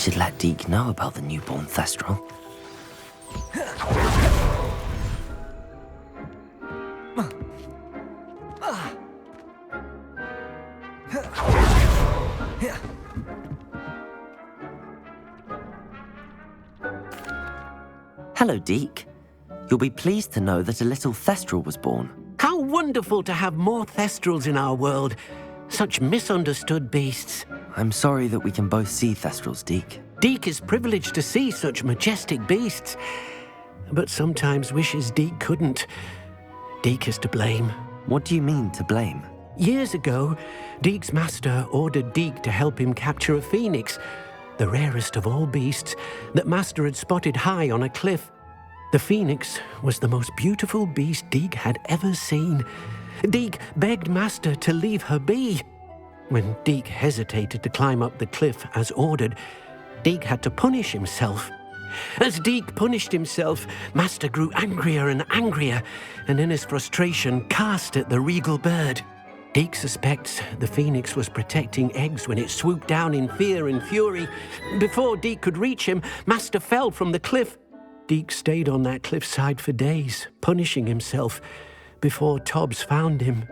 should let Deke know about the newborn Thestral. Hello, Deke. You'll be pleased to know that a little Thestral was born. How wonderful to have more Thestrals in our world. Such misunderstood beasts. I'm sorry that we can both see Thestrals, Deke. Deke is privileged to see such majestic beasts, but sometimes wishes Deke couldn't. Deke is to blame. What do you mean, to blame? Years ago, Deke's master ordered Deke to help him capture a phoenix, the rarest of all beasts that master had spotted high on a cliff. The phoenix was the most beautiful beast Deke had ever seen. Deke begged master to leave her be. When Deke hesitated to climb up the cliff as ordered, Deke had to punish himself. As Deke punished himself, master grew angrier and angrier, and in his frustration cast at the regal bird. Deke suspects the phoenix was protecting eggs when it swooped down in fear and fury. Before Deke could reach him, master fell from the cliff. Deke stayed on that cliffside for days, punishing himself, before Tobbs found him.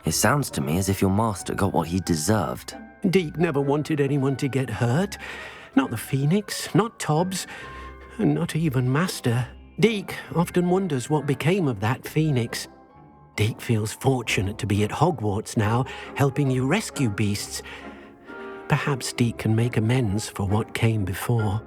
It sounds to me as if your master got what he deserved. Deke never wanted anyone to get hurt. Not the phoenix, not Tobbs, and not even master. Deke often wonders what became of that phoenix. Deke feels fortunate to be at Hogwarts now, helping you rescue beasts. Perhaps Deke can make amends for what came before.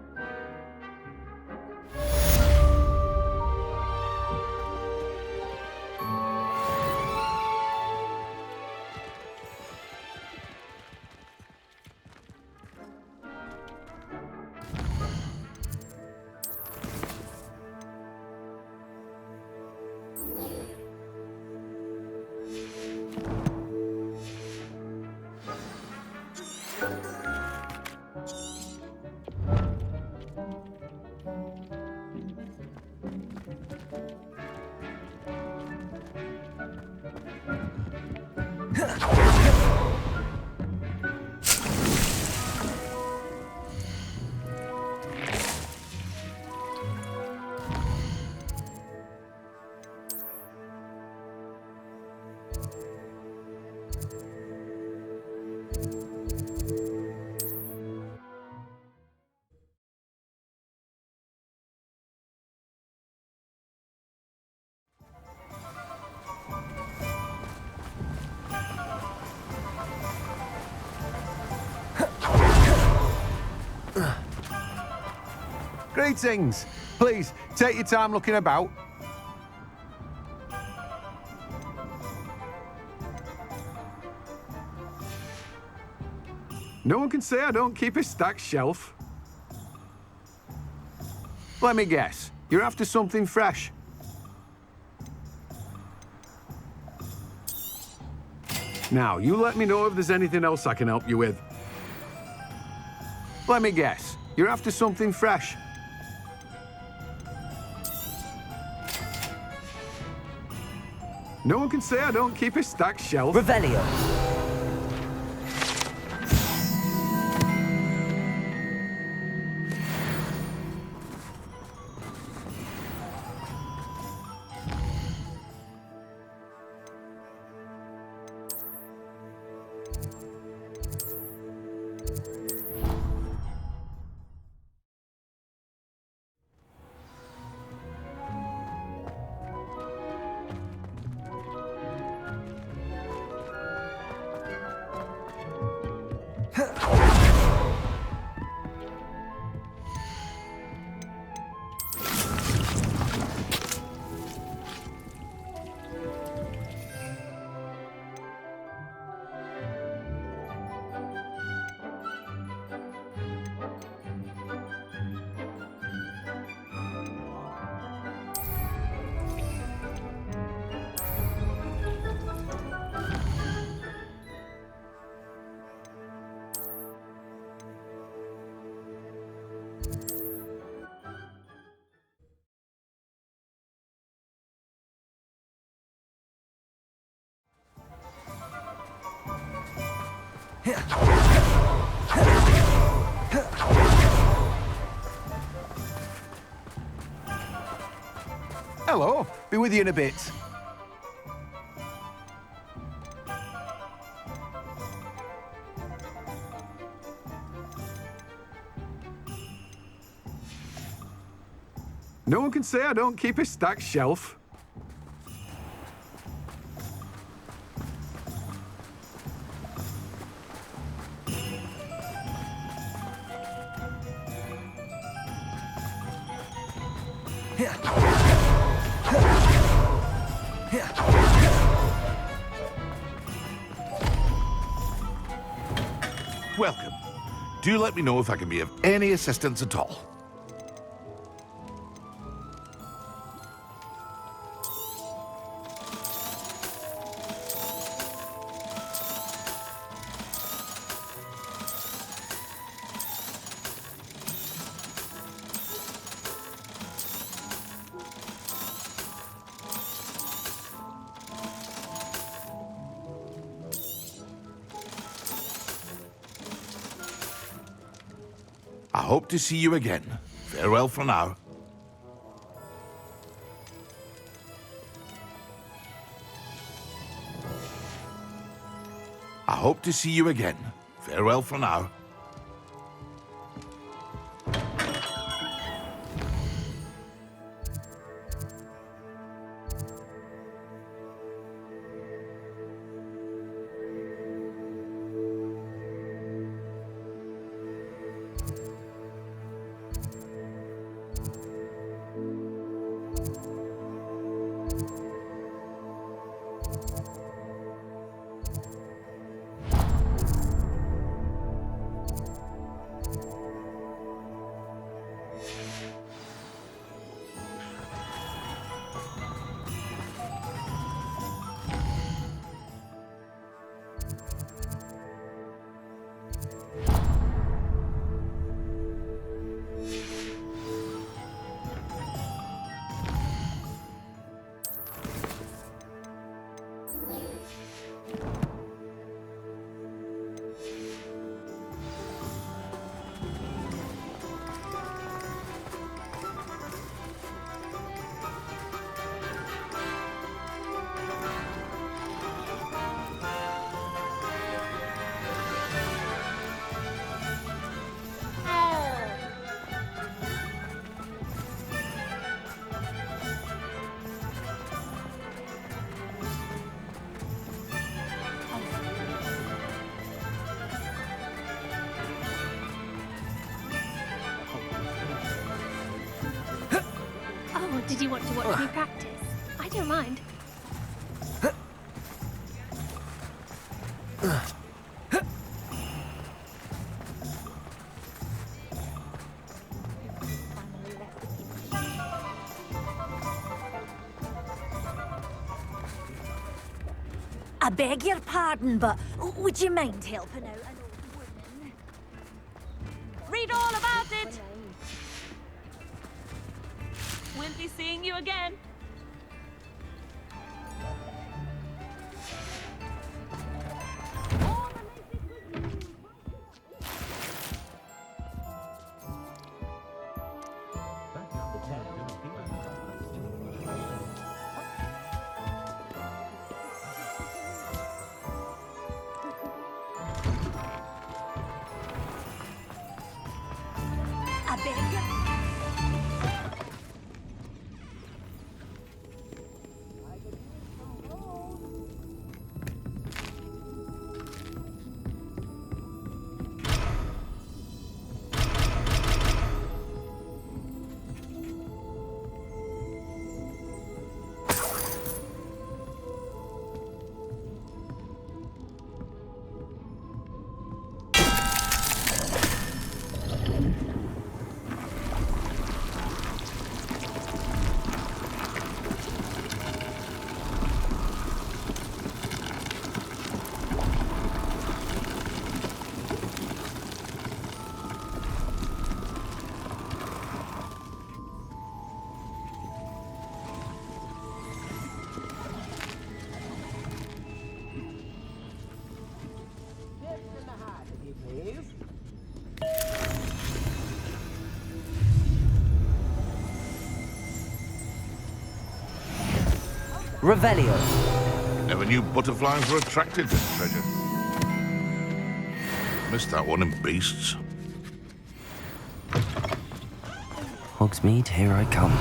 Greetings. Please, take your time looking about. No one can say I don't keep a stacked shelf. Let me guess, you're after something fresh. Now, you let me know if there's anything else I can help you with. Let me guess, you're after something fresh. No one can say I don't keep a stacked shelf. Revelio. Hello, be with you in a bit. No one can say I don't keep a stacked shelf. Welcome. Do let me know if I can be of any assistance at all. I hope to see you again. Farewell for now. I hope to see you again. Farewell for now. Oh, did you want to watch me practice? I don't mind. I beg your pardon, but would you mind helping out an old woman? Read all about it! We'll be seeing you again. I beg your... Revelio. Never knew butterflies were attracted to treasure. Missed that one in Beasts. Hogsmeade, here I come.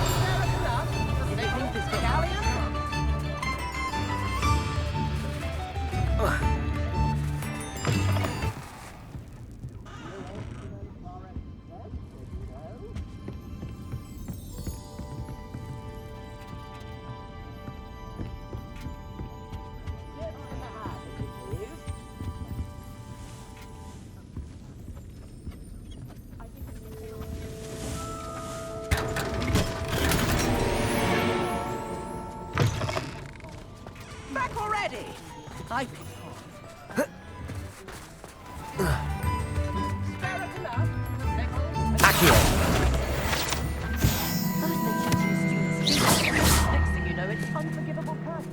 Back already! I... Accio. Next thing you know, it's unforgivable purpose.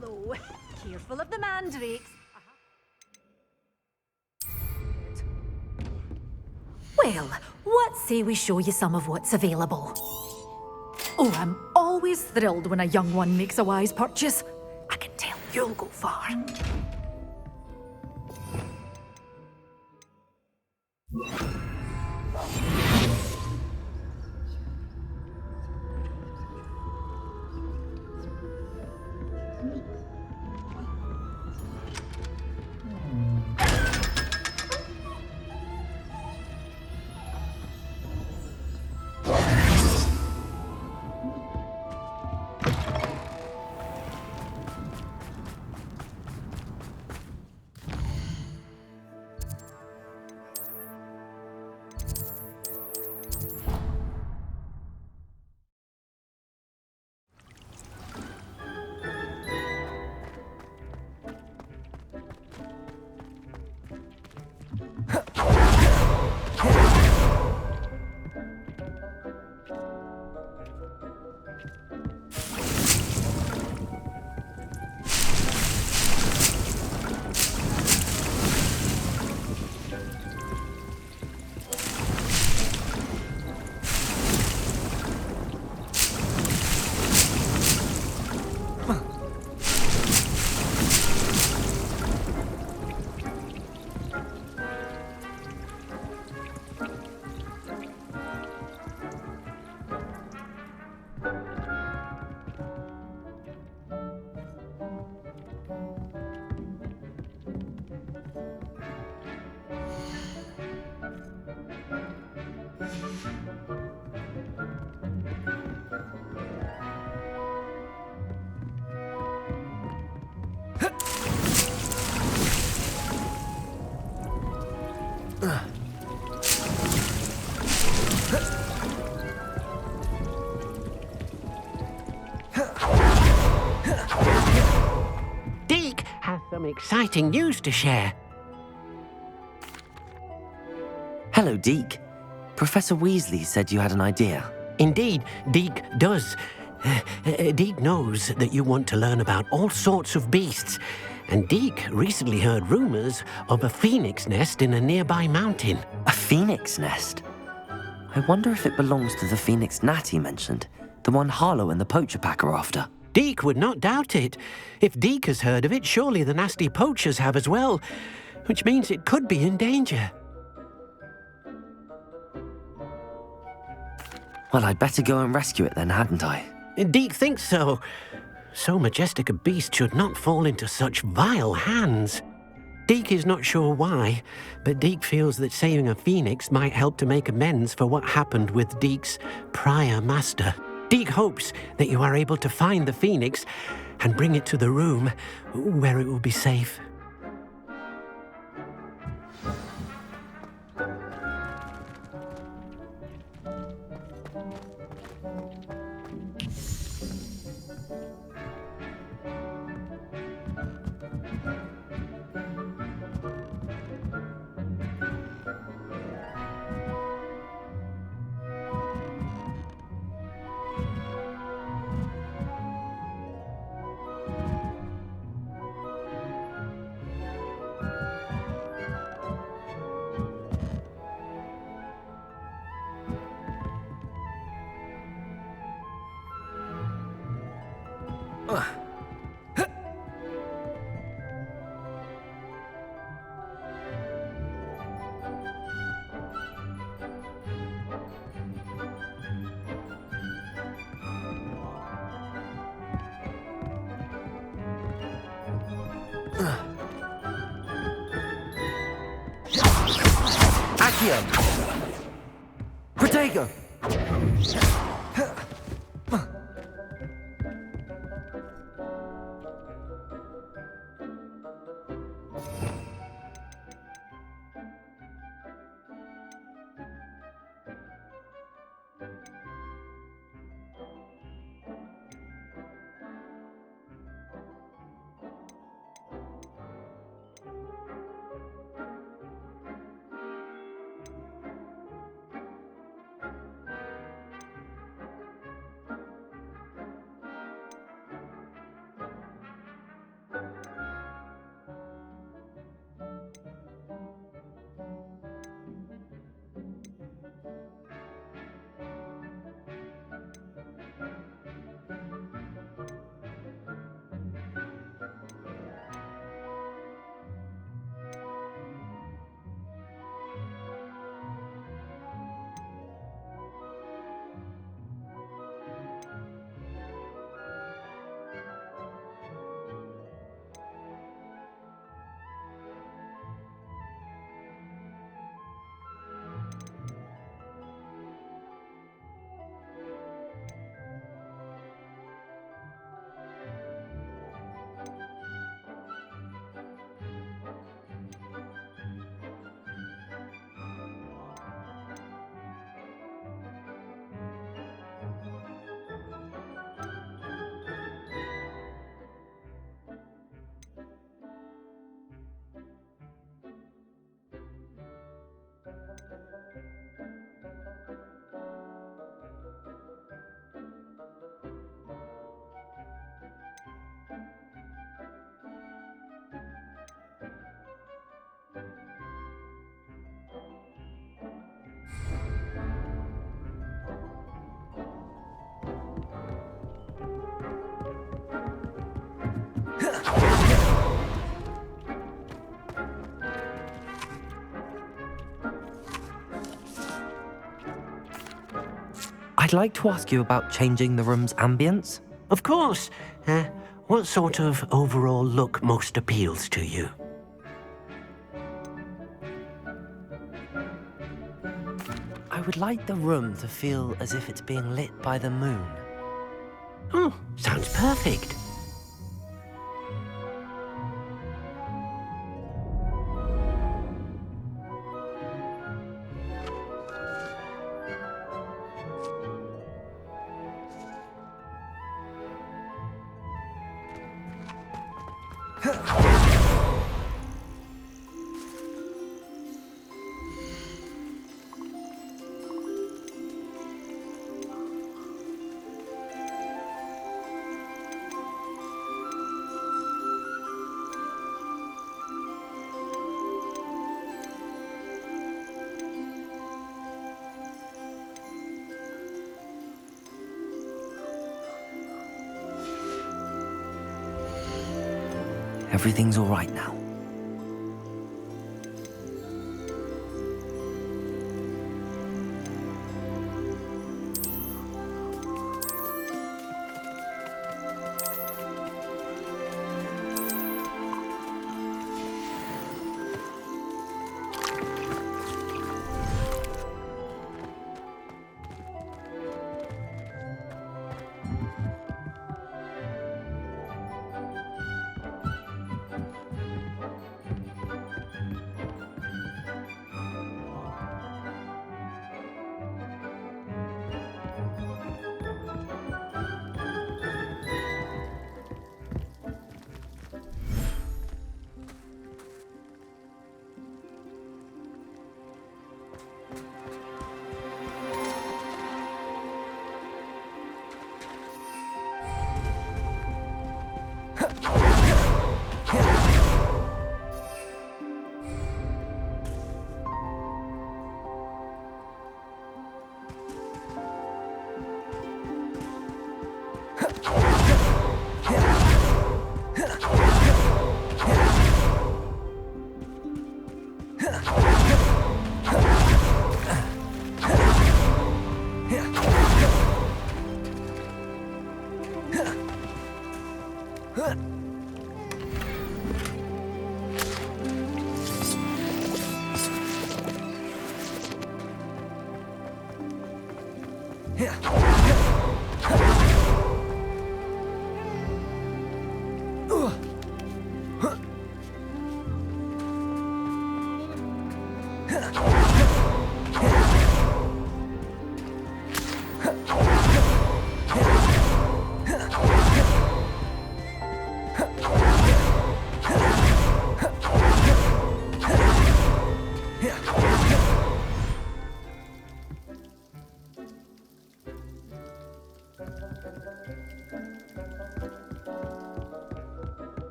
Hello. Careful of the mandrakes. Well, what say we show you some of what's available? Oh, I'm always thrilled when a young one makes a wise purchase. I can tell you'll go far. Deke has some exciting news to share. Hello, Deke. Professor Weasley said you had an idea. Indeed, Deke does. Deke knows that you want to learn about all sorts of beasts, and Deke recently heard rumors of a phoenix nest in a nearby mountain. A phoenix nest? I wonder if it belongs to the phoenix gnat he mentioned, the one Harlow and the poacher pack are after. Deke would not doubt it. If Deke has heard of it, surely the nasty poachers have as well, which means it could be in danger. Well, I'd better go and rescue it then, hadn't I? Deke thinks so. So majestic a beast should not fall into such vile hands. Deke is not sure why, but Deke feels that saving a phoenix might help to make amends for what happened with Deke's prior master. Deke hopes that you are able to find the phoenix and bring it to the room where it will be safe. Accio! Protego! I'd like to ask you about changing the room's ambience. Of course. What sort of overall look most appeals to you? I would like the room to feel as if it's being lit by the moon. Oh, sounds perfect. Everything's all right now.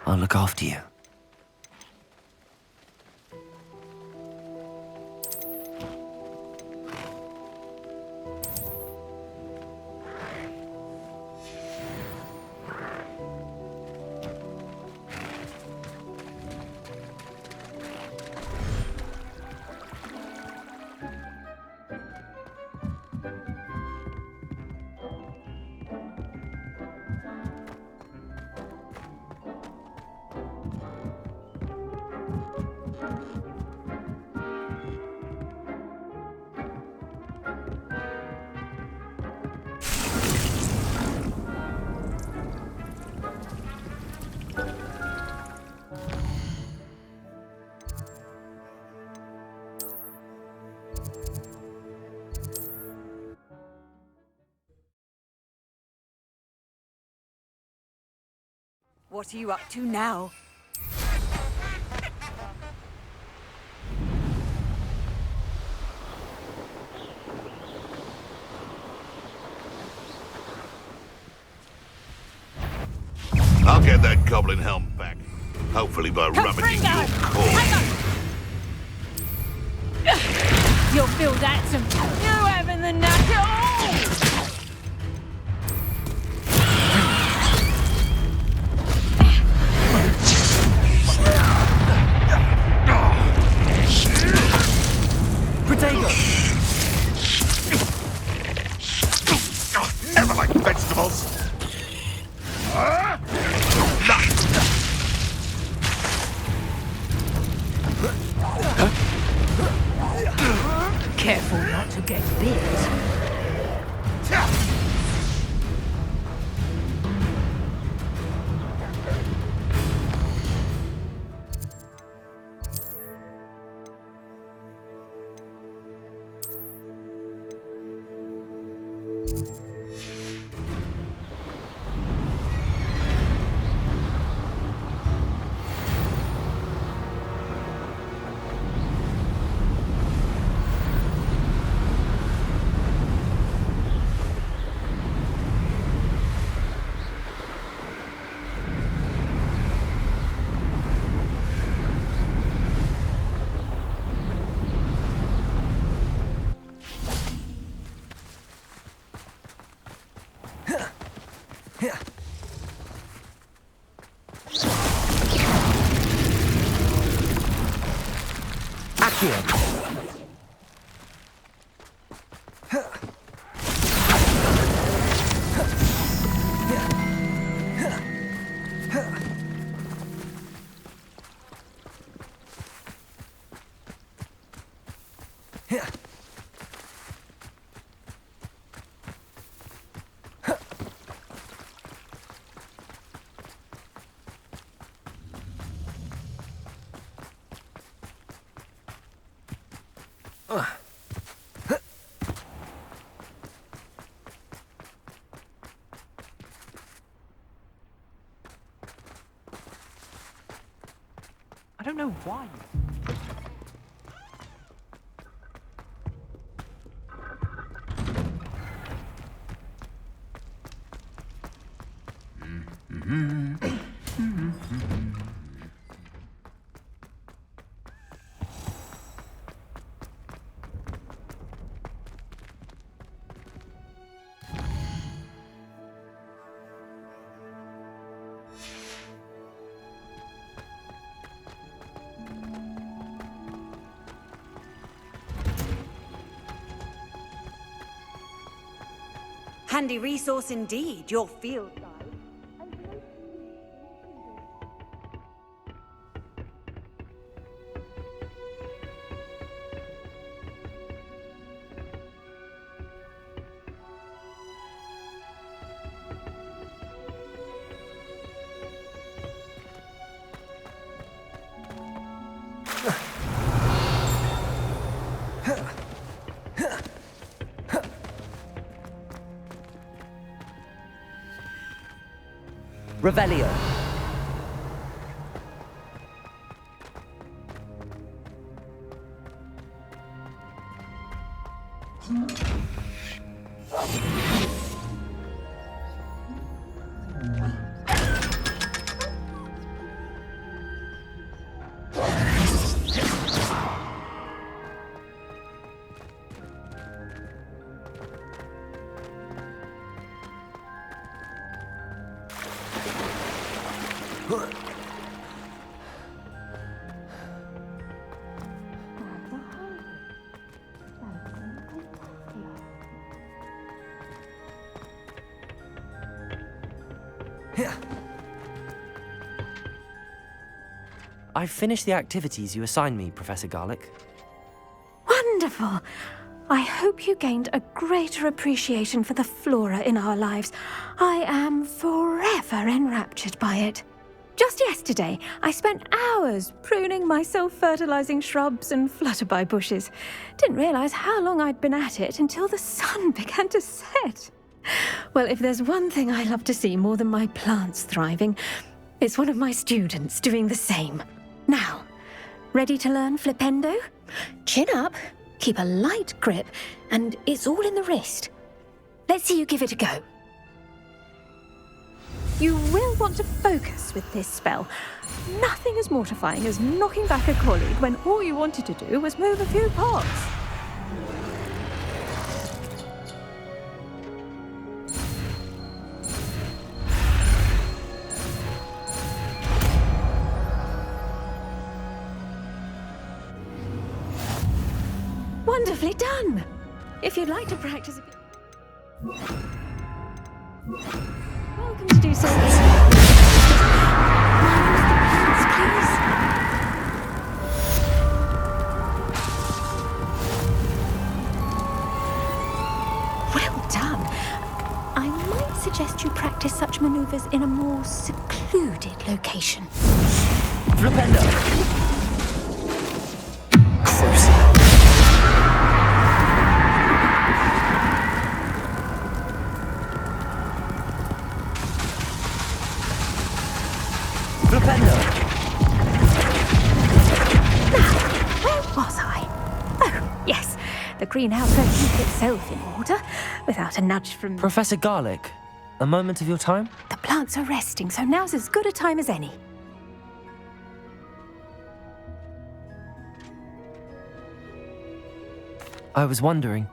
I'll look after you. What are you up to now? I'll get that goblin helm back. Hopefully by rummaging your core. You'll feel that some you having the knack at all! Never like vegetables. Careful not to get bit. Accio. I don't know why. Handy resource indeed, your field guide. Revelio. I've finished the activities you assigned me, Professor Garlick. Wonderful. I hope you gained a greater appreciation for the flora in our lives. I am forever enraptured by it. Just yesterday, I spent hours pruning my self-fertilizing shrubs and flutterby bushes. Didn't realize how long I'd been at it until the sun began to set. Well, if there's one thing I love to see more than my plants thriving, it's one of my students doing the same. Now, ready to learn Flipendo? Chin up, keep a light grip, and it's all in the wrist. Let's see you give it a go. You will want to focus with this spell. Nothing as mortifying as knocking back a colleague when all you wanted to do was move a few pots. Wonderfully done! If you'd like to practice a bit... Welcome to do so. Please. Well done. I might suggest you practice such maneuvers in a more secluded location. Flipendo! The greenhouse won't keep itself in order without a nudge from... Professor Garlick, a moment of your time? The plants are resting, so now's as good a time as any. I was wondering,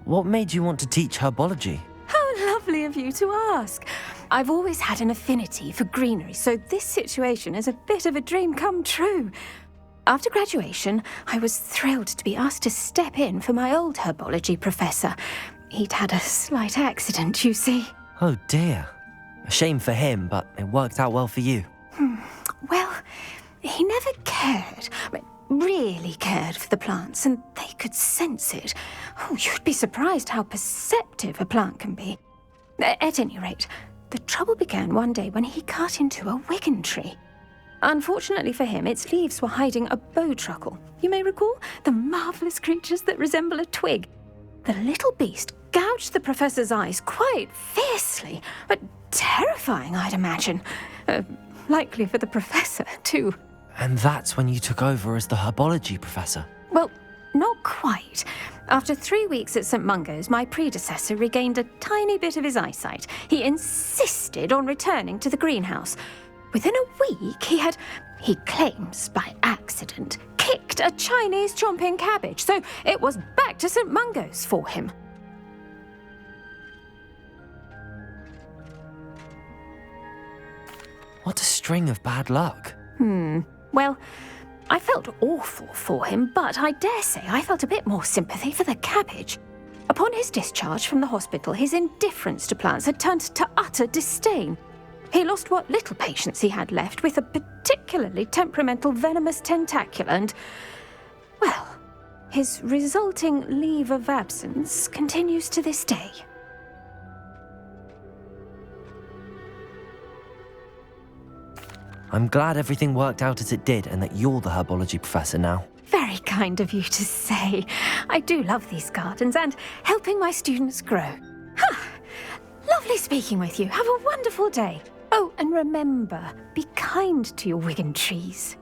what made you want to teach herbology? How lovely of you to ask. I've always had an affinity for greenery, so this situation is a bit of a dream come true. After graduation, I was thrilled to be asked to step in for my old herbology professor. He'd had a slight accident, you see. Oh dear. A shame for him, but it worked out well for you. Well, he never cared, really cared for the plants, and they could sense it. Oh, you'd be surprised how perceptive a plant can be. At any rate, the trouble began one day when he cut into a wigan tree. Unfortunately for him, its leaves were hiding a bowtruckle. You may recall the marvellous creatures that resemble a twig. The little beast gouged the professor's eyes quite fiercely, but terrifying, I'd imagine. Likely for the professor, too. And that's when you took over as the herbology professor? Well, not quite. After 3 weeks at St. Mungo's, my predecessor regained a tiny bit of his eyesight. He insisted on returning to the greenhouse. Within a week, he claims by accident, kicked a Chinese chomping cabbage, so it was back to St. Mungo's for him. What a string of bad luck. Well, I felt awful for him, but I dare say I felt a bit more sympathy for the cabbage. Upon his discharge from the hospital, his indifference to plants had turned to utter disdain. He lost what little patience he had left with a particularly temperamental venomous tentacula and, well, his resulting leave of absence continues to this day. I'm glad everything worked out as it did and that you're the herbology professor now. Very kind of you to say. I do love these gardens and helping my students grow. Lovely speaking with you. Have a wonderful day. Oh, and remember, be kind to your wigan trees.